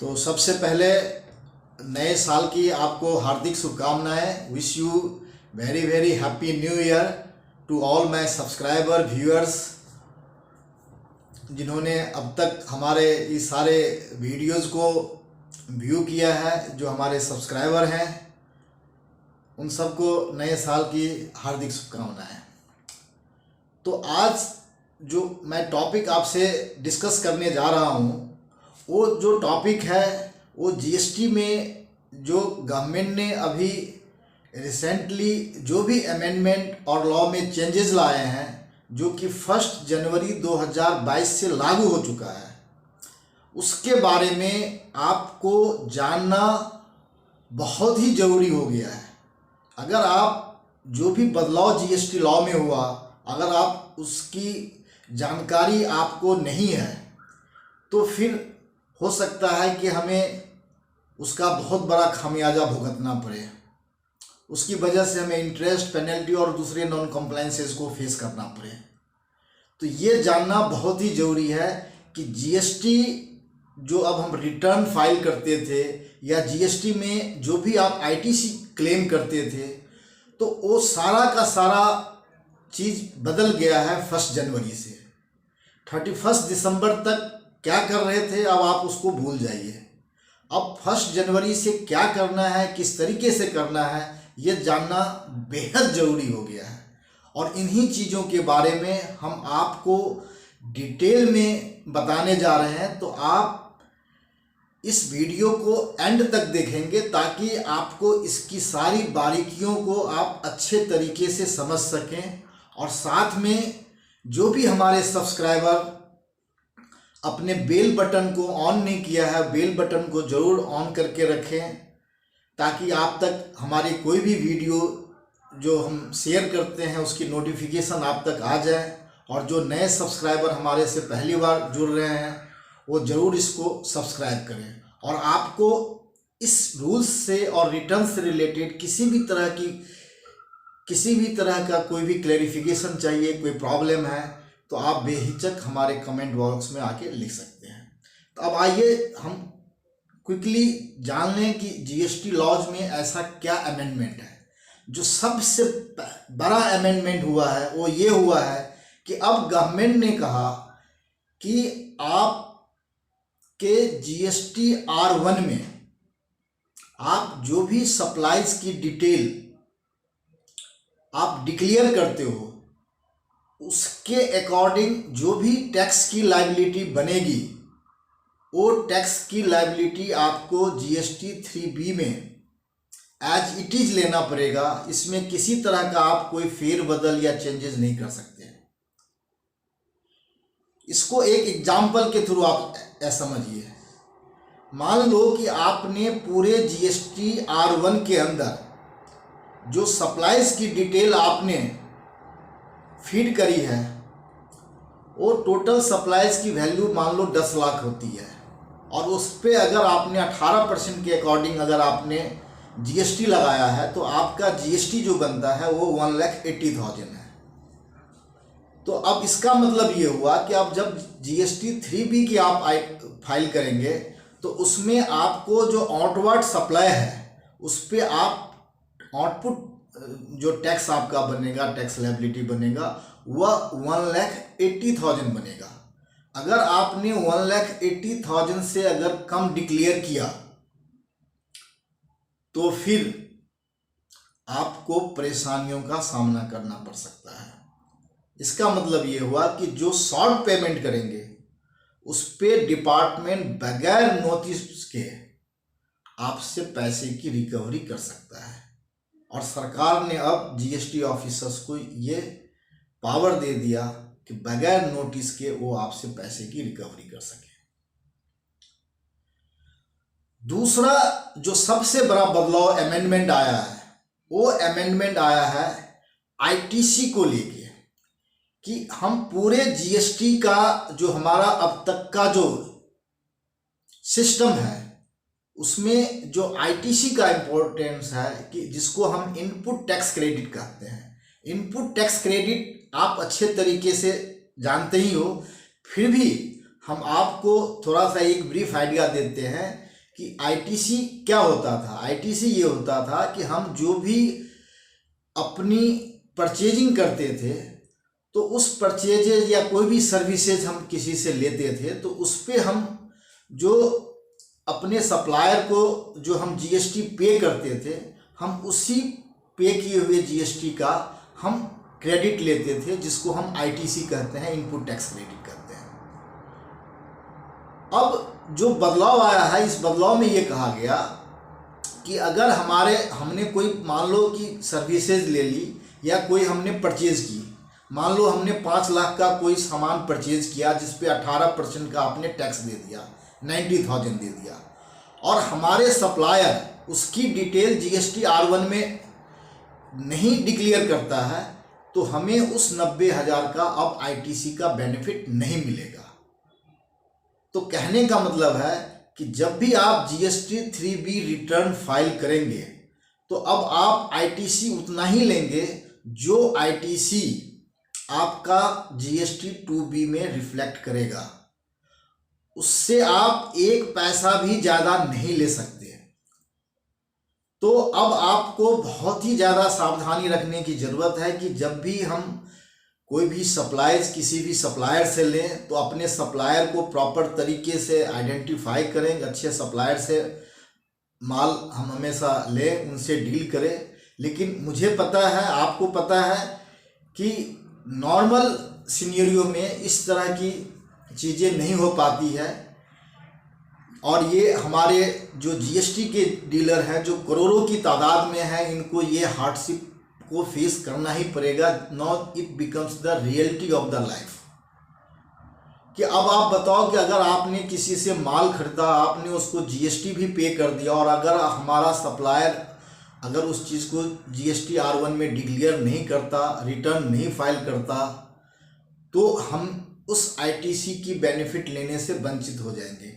तो सबसे पहले नए साल की आपको हार्दिक शुभकामनाएं। Wish you very very happy new year to all my subscriber viewers जिन्होंने अब तक हमारे इस सारे वीडियोस को व्यू किया है। जो हमारे सब्सक्राइबर हैं उन सबको नए साल की हार्दिक शुभकामनाएं। तो आज जो मैं टॉपिक आपसे डिस्कस करने जा रहा हूँ वो जो टॉपिक है वो जीएसटी में जो गवर्नमेंट ने अभी रिसेंटली जो भी अमेंडमेंट और लॉ में चेंजेस लाए हैं जो कि 1 जनवरी 2022 से लागू हो चुका है, उसके बारे में आपको जानना बहुत ही ज़रूरी हो गया है। अगर आप जो भी बदलाव जीएसटी लॉ में हुआ अगर आप उसकी जानकारी आपको नहीं है तो फिर हो सकता है कि हमें उसका बहुत बड़ा खामियाजा भुगतना पड़े। उसकी वजह से हमें इंटरेस्ट, पेनल्टी और दूसरे नॉन कंप्लायंसेस को फेस करना पड़े। तो ये जानना बहुत ही ज़रूरी है कि जीएसटी जो अब हम रिटर्न फाइल करते थे या जीएसटी में जो भी आप आईटीसी क्लेम करते थे तो वो सारा का सारा चीज़ बदल गया है 1 जनवरी से। 31 दिसंबर तक क्या कर रहे थे अब आप उसको भूल जाइए। अब 1 जनवरी से क्या करना है, किस तरीके से करना है, ये जानना बेहद ज़रूरी हो गया है। और इन्हीं चीज़ों के बारे में हम आपको डिटेल में बताने जा रहे हैं। तो आप इस वीडियो को एंड तक देखेंगे ताकि आपको इसकी सारी बारीकियों को आप अच्छे तरीके से समझ सकें। और साथ में जो भी हमारे सब्सक्राइबर अपने बेल बटन को ऑन नहीं किया है, बेल बटन को ज़रूर ऑन करके रखें ताकि आप तक हमारी कोई भी वीडियो जो हम शेयर करते हैं उसकी नोटिफिकेशन आप तक आ जाए। और जो नए सब्सक्राइबर हमारे से पहली बार जुड़ रहे हैं वो ज़रूर इसको सब्सक्राइब करें। और आपको इस रूल्स से और रिटर्न से रिलेटेड किसी भी तरह का कोई भी क्लैरिफिकेशन चाहिए, कोई प्रॉब्लम है तो आप बेहिचक हमारे कमेंट बॉक्स में आके लिख सकते हैं। तो अब आइए हम क्विकली जान लें कि जीएसटी लॉज में ऐसा क्या अमेंडमेंट है। जो सबसे बड़ा अमेंडमेंट हुआ है वो ये हुआ है कि अब गवर्नमेंट ने कहा कि आप के जीएसटी R1 में आप जो भी सप्लाईज की डिटेल आप डिक्लेयर करते हो उसके अकॉर्डिंग जो भी टैक्स की लायबिलिटी बनेगी वो टैक्स की लायबिलिटी आपको जीएसटी 3B में एज इट इज लेना पड़ेगा। इसमें किसी तरह का आप कोई फेरबदल या चेंजेस नहीं कर सकते। इसको एक एग्जाम्पल के थ्रू आप समझिए। मान लो कि आपने पूरे जीएसटी R1 के अंदर जो सप्लाईज की डिटेल आपने फीड करी है वो टोटल सप्लाईज की वैल्यू मान लो 10 लाख होती है और उस पर अगर आपने 18% के अकॉर्डिंग अगर आपने जीएसटी लगाया है तो आपका जीएसटी जो बनता है वो 1,80,000 है। तो अब इसका मतलब ये हुआ कि आप जब जीएसटी 3B की आप फाइल करेंगे तो उसमें आपको जो आउटवर्ड सप्लाई है उस पर आप आउटपुट जो टैक्स आपका बनेगा, टैक्स लायबिलिटी बनेगा वह 1,80,000 बनेगा। अगर आपने 1,80,000 से अगर कम डिक्लेयर किया तो फिर आपको परेशानियों का सामना करना पड़ सकता है। इसका मतलब ये हुआ कि जो शॉर्ट पेमेंट करेंगे उस पे डिपार्टमेंट बगैर नोटिस के आपसे पैसे की रिकवरी कर सकता है। और सरकार ने अब जीएसटी ऑफिसर्स को ये पावर दे दिया कि बगैर नोटिस के वो आपसे पैसे की रिकवरी कर सके। दूसरा जो सबसे बड़ा बदलाव अमेंडमेंट आया है वो अमेंडमेंट आया है आईटीसी को लेके कि हम पूरे जीएसटी का जो हमारा अब तक का जो सिस्टम है उसमें जो आईटीसी का इम्पोर्टेंस है कि जिसको हम इनपुट टैक्स क्रेडिट कहते हैं। इनपुट टैक्स क्रेडिट आप अच्छे तरीके से जानते ही हो, फिर भी हम आपको थोड़ा सा एक ब्रीफ आइडिया देते हैं कि आईटीसी क्या होता था। आईटीसी ये होता था कि हम जो भी अपनी परचेजिंग करते थे तो उस परचेजेज या कोई भी सर्विसेज हम किसी से लेते थे तो उस पे हम जो अपने सप्लायर को जो हम जीएसटी पे करते थे, हम उसी पे किए हुए जीएसटी का हम क्रेडिट लेते थे, जिसको हम आईटीसी कहते हैं, इनपुट टैक्स क्रेडिट कहते हैं। अब जो बदलाव आया है, इस बदलाव में ये कहा गया कि अगर हमने कोई मान लो कि सर्विसेज ले ली या कोई हमने परचेज की, मान लो हमने 5 लाख का कोई सामान परचेज किया जिस पे 18% का आपने टैक्स दे दिया, 90,000 दे दिया, और हमारे सप्लायर उसकी डिटेल जीएसटी R1 में नहीं डिक्लेयर करता है तो हमें उस 90,000 का अब आईटीसी का बेनिफिट नहीं मिलेगा। तो कहने का मतलब है कि जब भी आप जीएसटी 3B रिटर्न फाइल करेंगे तो अब आप आईटीसी उतना ही लेंगे जो आईटीसी आपका जीएसटी 2B में रिफ्लेक्ट करेगा, उससे आप 1 पैसा भी ज़्यादा नहीं ले सकते। तो अब आपको बहुत ही ज़्यादा सावधानी रखने की ज़रूरत है कि जब भी हम कोई भी सप्लाईज किसी भी सप्लायर से लें तो अपने सप्लायर को प्रॉपर तरीके से आइडेंटिफाई करें, अच्छे सप्लायर से माल हम हमेशा लें, उनसे डील करें। लेकिन मुझे पता है, आपको पता है कि नॉर्मल सिनेरियो में इस तरह की चीज़ें नहीं हो पाती है, और ये हमारे जो जीएसटी के डीलर हैं जो करोड़ों की तादाद में हैं, इनको ये हार्डशिप को फेस करना ही पड़ेगा। Now it becomes the reality of the life कि अब आप बताओ कि अगर आपने किसी से माल खरीदा, आपने उसको जीएसटी भी पे कर दिया, और अगर हमारा सप्लायर अगर उस चीज़ को जीएसटी R1 में डिक्लेयर नहीं करता, रिटर्न नहीं फाइल करता, तो हम उस आईटीसी की बेनिफिट लेने से वंचित हो जाएंगे।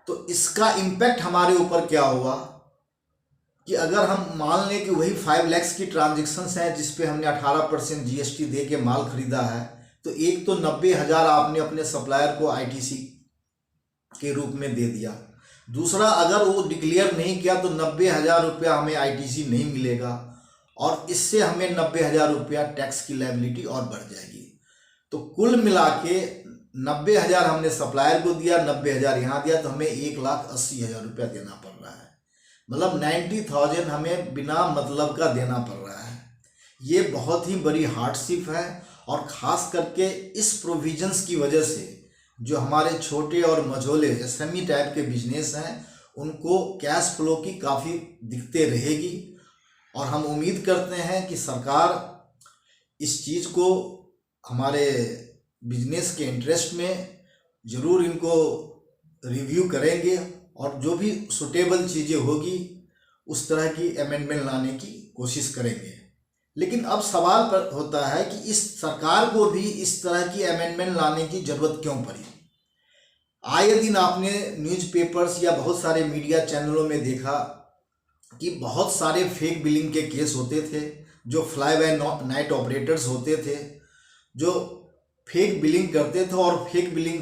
तो इसका इम्पैक्ट हमारे ऊपर क्या हुआ कि अगर हम मान लें कि वही 5 लाख की ट्रांजेक्शन्स हैं जिस पे हमने 18% जीएसटी दे के माल खरीदा है, तो एक तो 90,000 आपने अपने सप्लायर को आईटीसी के रूप में दे दिया। दूसरा, अगर वो डिक्लेयर नहीं किया तो 90,000 रुपया हमें आईटीसी नहीं मिलेगा, और इससे हमें 90,000 रुपया टैक्स की लायबिलिटी और बढ़ जाएगी। तो कुल मिला के 90,000 हमने सप्लायर को दिया, 90,000 यहाँ दिया, तो हमें 1,80,000 रुपया देना पड़ रहा है। मतलब 90,000 हमें बिना मतलब का देना पड़ रहा है। ये बहुत ही बड़ी हार्डशिप है, और ख़ास करके इस प्रोविजंस की वजह से जो हमारे छोटे और मझोले एसएमई टाइप के बिजनेस हैं उनको कैश फ्लो की काफ़ी दिक्कतें रहेगी। और हम उम्मीद करते हैं कि सरकार इस चीज़ को हमारे बिजनेस के इंटरेस्ट में ज़रूर इनको रिव्यू करेंगे, और जो भी सुटेबल चीज़ें होगी उस तरह की अमेंडमेंट लाने की कोशिश करेंगे। लेकिन अब सवाल पर होता है कि इस सरकार को भी इस तरह की अमेंडमेंट लाने की ज़रूरत क्यों पड़ी। आए दिन आपने न्यूज़पेपर्स या बहुत सारे मीडिया चैनलों में देखा कि बहुत सारे फेक बिलिंग के केस होते थे, जो फ्लाई बाय नाइट ऑपरेटर्स होते थे जो फेक बिलिंग करते थे, और फेक बिलिंग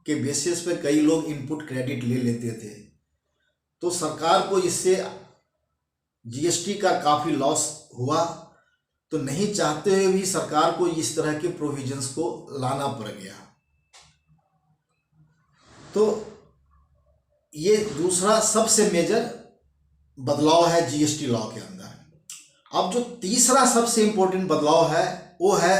के बेसिस पे कई लोग इनपुट क्रेडिट ले लेते थे। तो सरकार को इससे जीएसटी का काफ़ी लॉस हुआ, तो नहीं चाहते हुए भी सरकार को इस तरह के प्रोविजंस को लाना पड़ गया। तो ये दूसरा सबसे मेजर बदलाव है जीएसटी लॉ के अंदर। अब जो तीसरा सबसे इम्पोर्टेंट बदलाव है वो है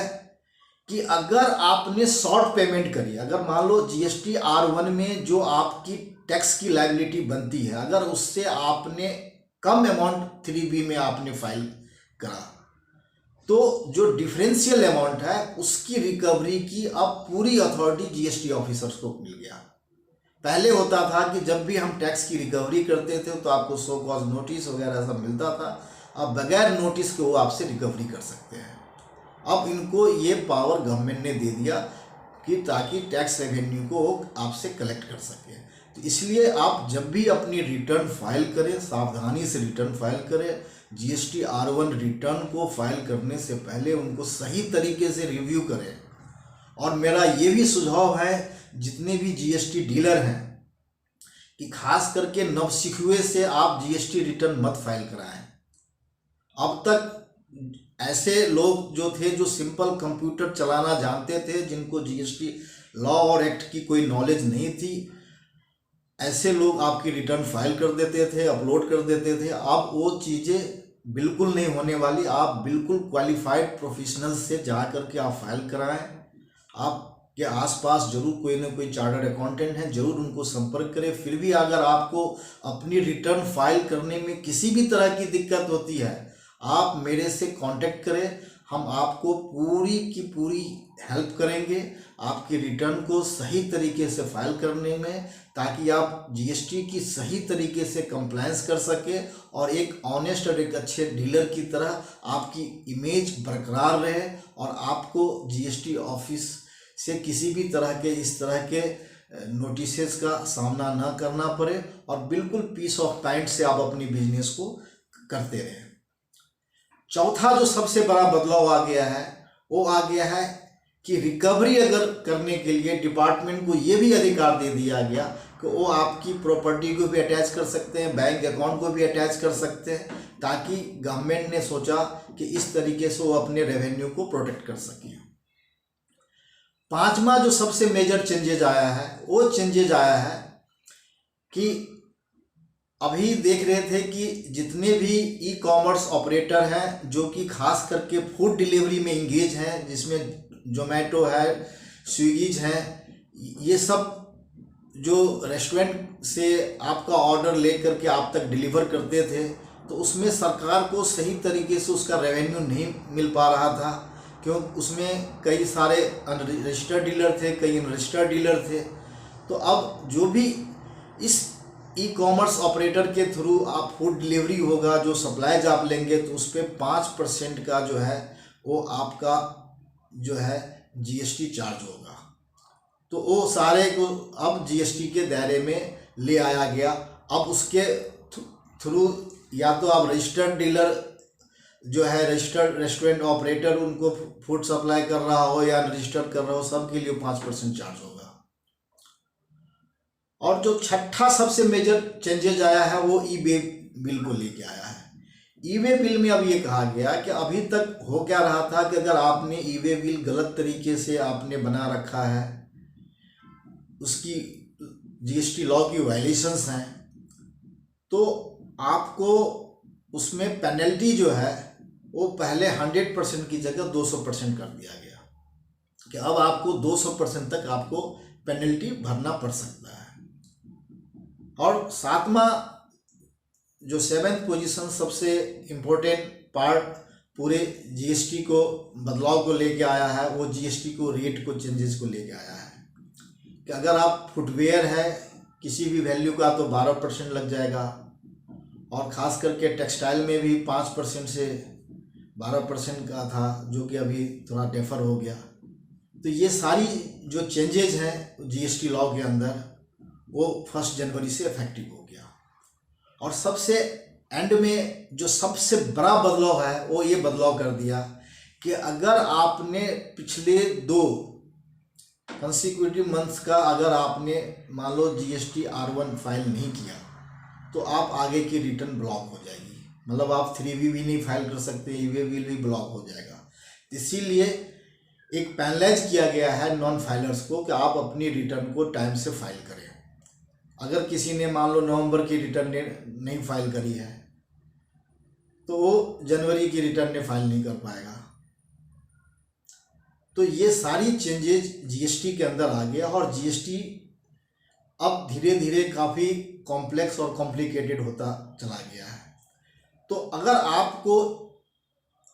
कि अगर आपने शॉर्ट पेमेंट करी, अगर मान लो जीएसटी R1 में जो आपकी टैक्स की लायबिलिटी बनती है, अगर उससे आपने कम अमाउंट 3B में आपने फाइल करा, तो जो डिफरेंशियल अमाउंट है उसकी रिकवरी की अब पूरी अथॉरिटी जीएसटी ऑफिसर्स को मिल गया। पहले होता था कि जब भी हम टैक्स की रिकवरी करते थे तो आपको सो कॉज नोटिस वगैरह सब मिलता था, अब बगैर नोटिस के वो आपसे रिकवरी कर सकते हैं। अब इनको ये पावर गवर्नमेंट ने दे दिया कि ताकि टैक्स रेवेन्यू को आपसे कलेक्ट कर सके। तो इसलिए आप जब भी अपनी रिटर्न फाइल करें, सावधानी से रिटर्न फाइल करें। जीएसटी R1 रिटर्न को फाइल करने से पहले उनको सही तरीके से रिव्यू करें। और मेरा ये भी सुझाव है जितने भी जीएसटी डीलर हैं कि खास करके नवसिखुए से आप जीएसटी रिटर्न मत फाइल कराएं। अब तक ऐसे लोग जो थे जो सिंपल कंप्यूटर चलाना जानते थे, जिनको जीएसटी लॉ और एक्ट की कोई नॉलेज नहीं थी, ऐसे लोग आपकी रिटर्न फाइल कर देते थे, अपलोड कर देते थे। अब वो चीज़ें बिल्कुल नहीं होने वाली। आप बिल्कुल क्वालिफाइड प्रोफेशनल से जा करके आप फाइल कराएं। आपके आसपास जरूर कोई ना कोई चार्टर्ड अकाउंटेंट है, जरूर उनको संपर्क करें। फिर भी अगर आपको अपनी रिटर्न फाइल करने में किसी भी तरह की दिक्कत होती है, आप मेरे से कांटेक्ट करें। हम आपको पूरी की पूरी हेल्प करेंगे आपकी रिटर्न को सही तरीके से फाइल करने में, ताकि आप जीएसटी की सही तरीके से कंप्लायंस कर सके और एक ऑनेस्ट और एक अच्छे डीलर की तरह आपकी इमेज बरकरार रहे और आपको जीएसटी ऑफिस से किसी भी तरह के इस तरह के नोटिसेस का सामना न करना पड़े और बिल्कुल पीस ऑफ माइंड से आप अपनी बिजनेस को करते रहें। चौथा जो सबसे बड़ा बदलाव आ गया है वो आ गया है कि रिकवरी अगर करने के लिए डिपार्टमेंट को ये भी अधिकार दे दिया गया कि वो आपकी प्रॉपर्टी को भी अटैच कर सकते हैं, बैंक अकाउंट को भी अटैच कर सकते हैं, ताकि गवर्नमेंट ने सोचा कि इस तरीके से वो अपने रेवेन्यू को प्रोटेक्ट कर सके। पांचवा जो सबसे मेजर चेंजेज आया है वो चेंजेज आया है कि अभी देख रहे थे कि जितने भी ई कॉमर्स ऑपरेटर हैं जो कि खास करके फूड डिलीवरी में इंगेज हैं, जिसमें जोमेटो है, स्विगीज हैं, ये सब जो रेस्टोरेंट से आपका ऑर्डर लेकर के आप तक डिलीवर करते थे, तो उसमें सरकार को सही तरीके से उसका रेवेन्यू नहीं मिल पा रहा था, क्यों उसमें कई सारे अनरजिस्टर्ड डीलर थे, कई रजिस्टर्ड डीलर थे। तो अब जो भी इस ई कॉमर्स ऑपरेटर के थ्रू आप फूड डिलीवरी होगा, जो सप्लाईज आप लेंगे, तो उस पर 5% का जो है वो आपका जो है जीएसटी चार्ज होगा। तो वो सारे को अब जीएसटी के दायरे में ले आया गया। अब उसके थ्रू या तो आप रजिस्टर्ड डीलर जो है, रजिस्टर्ड रेस्टोरेंट ऑपरेटर उनको फूड सप्लाई कर रहा हो या रजिस्टर्ड कर रहा हो, सबके लिए 5% चार्ज होगा। और जो छठा सबसे मेजर चेंजेज आया है वो ई वे बिल को लेके आया है। ई वे बिल में अब ये कहा गया कि अभी तक हो क्या रहा था कि अगर आपने ई वे बिल गलत तरीके से आपने बना रखा है, उसकी जीएसटी लॉ की वायलेशंस हैं, तो आपको उसमें पेनल्टी जो है वो पहले 100% की जगह 200% कर दिया गया कि अब आपको 200% तक आपको पेनल्टी भरना पड़ सकता है। और सातवां जो 7th पोजीशन सबसे इम्पोर्टेंट पार्ट पूरे जीएसटी को बदलाव को लेके आया है, वो जीएसटी को रेट को चेंजेस को लेके आया है कि अगर आप फुटवेयर है किसी भी वैल्यू का तो 12% लग जाएगा, और ख़ास करके टेक्सटाइल में भी 5% से 12% का था, जो कि अभी थोड़ा डेफर हो गया। तो ये सारी जो चेंजेज हैं जीएसटी लॉ के अंदर वो 1 जनवरी से इफेक्टिव हो गया। और सबसे एंड में जो सबसे बड़ा बदलाव है वो ये बदलाव कर दिया कि अगर आपने पिछले 2 कंसिक्यूटिव मंथ्स का अगर आपने मान लो जीएसटी R1 फाइल नहीं किया, तो आप आगे की रिटर्न ब्लॉक हो जाएगी। मतलब आप 3V भी नहीं फाइल कर सकते, ई-वे बिल भी ब्लॉक हो जाएगा। इसीलिए एक पेनलाइज किया गया है नॉन फाइलर्स को कि आप अपनी रिटर्न को टाइम से फाइल करें। अगर किसी ने मान लो नवंबर की रिटर्न नहीं फाइल करी है, तो वो जनवरी की रिटर्न फाइल नहीं कर पाएगा। तो ये सारी चेंजेज जीएसटी के अंदर आ गया, और जीएसटी अब धीरे धीरे काफ़ी कॉम्प्लेक्स और कॉम्प्लिकेटेड होता चला गया है। तो अगर आपको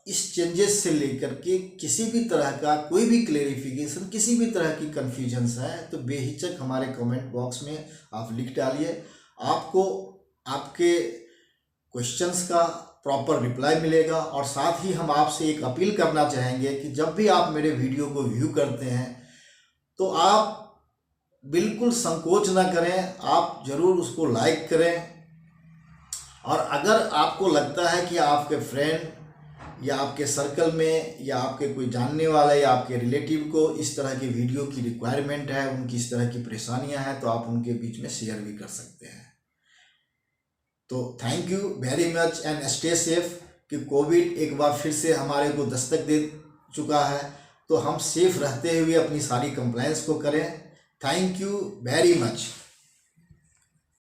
इस चेंजेस से लेकर के किसी भी तरह का कोई भी क्लेरिफिकेशन, किसी भी तरह की कन्फ्यूजन्स है, तो बेहिचक हमारे कमेंट बॉक्स में आप लिख डालिए। आपको आपके क्वेश्चंस का प्रॉपर रिप्लाई मिलेगा। और साथ ही हम आपसे एक अपील करना चाहेंगे कि जब भी आप मेरे वीडियो को व्यू करते हैं तो आप बिल्कुल संकोच ना करें, आप ज़रूर उसको लाइक करें। और अगर आपको लगता है कि आपके फ्रेंड या आपके सर्कल में या आपके कोई जानने वाला या आपके रिलेटिव को इस तरह की वीडियो की रिक्वायरमेंट है, उनकी इस तरह की परेशानियां हैं, तो आप उनके बीच में शेयर भी कर सकते हैं। तो thank you very much and stay safe. कि कोविड एक बार फिर से हमारे को दस्तक दे चुका है, तो हम सेफ रहते हुए अपनी सारी कंप्लायंस को करें। Thank you very much.